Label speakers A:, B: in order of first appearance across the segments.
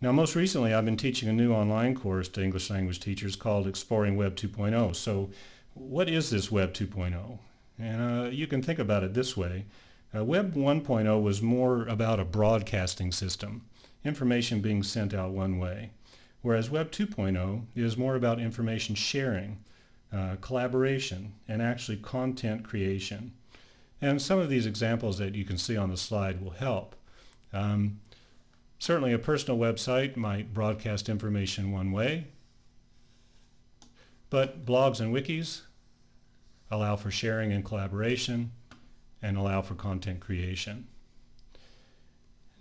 A: Now, most recently, I've been teaching a new online course to English language teachers called Exploring Web 2.0. So what is this Web 2.0? And you can think about it this way. Web 1.0 was more about a broadcasting system, information being sent out one way, whereas Web 2.0 is more about information sharing, collaboration, and actually content creation. And some of these examples that you can see on the slide will help. Certainly a personal website might broadcast information one way, but blogs and wikis allow for sharing and collaboration and allow for content creation.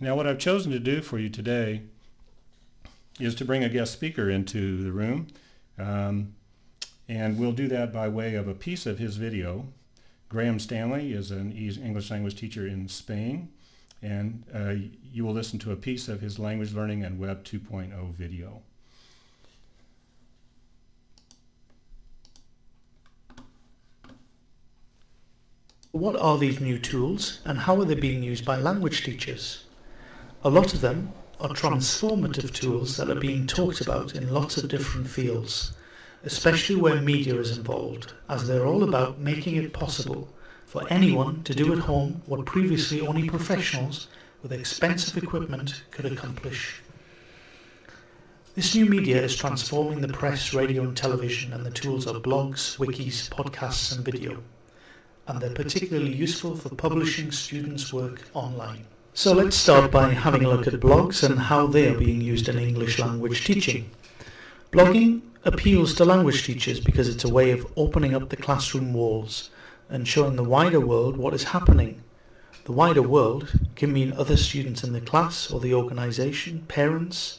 A: Now, what I've chosen to do for you today is to bring a guest speaker into the room, and we'll do that by way of a piece of his video. Graham Stanley is an English language teacher in Spain, and you will listen to a piece of his language learning and Web 2.0 video.
B: What are these new tools and how are they being used by language teachers? A lot of them are transformative tools that are being talked about in lots of different fields, especially where media is involved, as they're all about making it possible for anyone to do at home what previously only professionals with expensive equipment could accomplish. This new media is transforming the press, radio and television, and the tools are blogs, wikis, podcasts and video. And they're particularly useful for publishing students' work online. So let's start by having a look at blogs and how they are being used in English language teaching. Blogging appeals to language teachers because it's a way of opening up the classroom walls and showing the wider world what is happening. The wider world can mean other students in the class or the organisation, parents,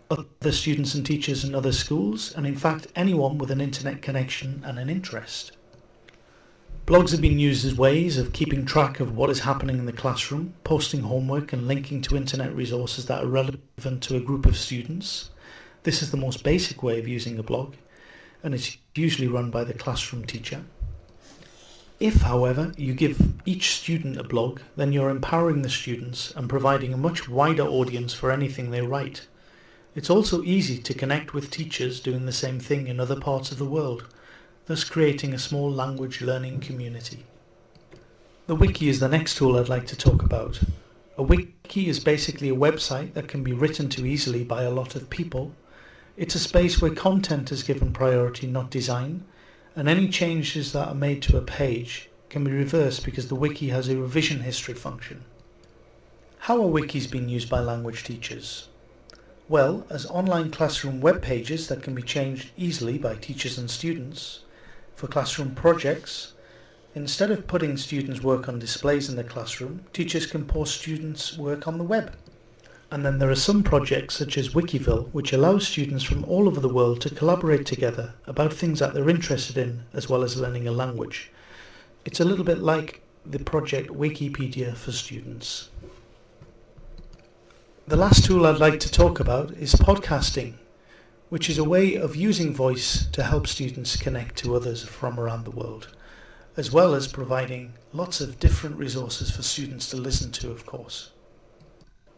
B: other students and teachers in other schools, and in fact anyone with an internet connection and an interest. Blogs have been used as ways of keeping track of what is happening in the classroom, posting homework and linking to internet resources that are relevant to a group of students. This is the most basic way of using a blog, and it's usually run by the classroom teacher. If, however, you give each student a blog, then you're empowering the students and providing a much wider audience for anything they write. It's also easy to connect with teachers doing the same thing in other parts of the world, thus creating a small language learning community. The wiki is the next tool I'd like to talk about. A wiki is basically a website that can be written to easily by a lot of people. It's a space where content is given priority, not design, and any changes that are made to a page can be reversed because the wiki has a revision history function. How are wikis being used by language teachers? Well, as online classroom web pages that can be changed easily by teachers and students. For classroom projects, instead of putting students' work on displays in the classroom, teachers can post students' work on the web. And then there are some projects such as Wikiville, which allows students from all over the world to collaborate together about things that they're interested in, as well as learning a language. It's a little bit like the project Wikipedia for students. The last tool I'd like to talk about is podcasting, which is a way of using voice to help students connect to others from around the world, as well as providing lots of different resources for students to listen to, of course.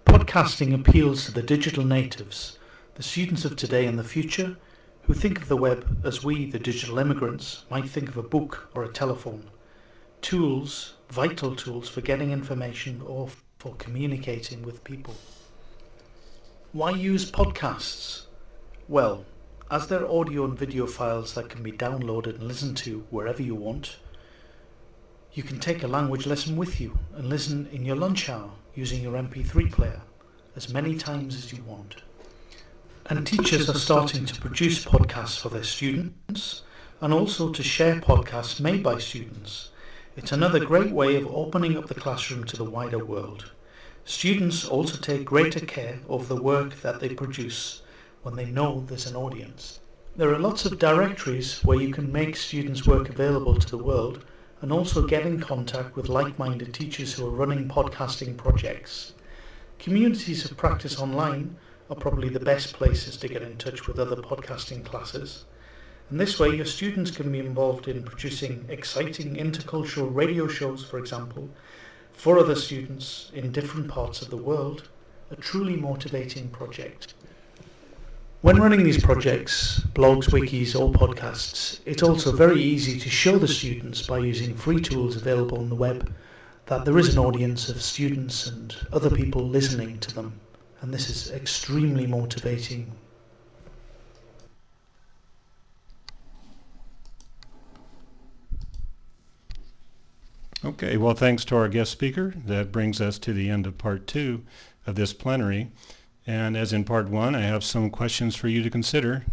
B: Podcasting appeals to the digital natives, the students of today and the future, who think of the web as we, the digital immigrants, might think of a book or a telephone. Tools, vital tools for getting information or for communicating with people. Why use podcasts? Well, as they're audio and video files that can be downloaded and listened to wherever you want, you can take a language lesson with you and listen in your lunch hour using your MP3 player as many times as you want. And teachers are starting to produce podcasts for their students and also to share podcasts made by students. It's another great way of opening up the classroom to the wider world. Students also take greater care of the work that they produce when they know there's an audience. There are lots of directories where you can make students' work available to the world and also get in contact with like-minded teachers who are running podcasting projects. Communities of practice online are probably the best places to get in touch with other podcasting classes. And this way your students can be involved in producing exciting intercultural radio shows, for example, for other students in different parts of the world, a truly motivating project. When running these projects, blogs, wikis or podcasts, it's also very easy to show the students by using free tools available on the web that there is an audience of students and other people listening to them, and this is extremely motivating.
A: Okay, well, thanks to our guest speaker. That brings us to the end of part 2 of this plenary. And as in part 1, I have some questions for you to consider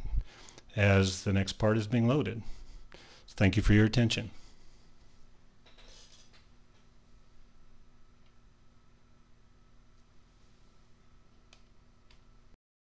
A: as the next part is being loaded. Thank you for your attention.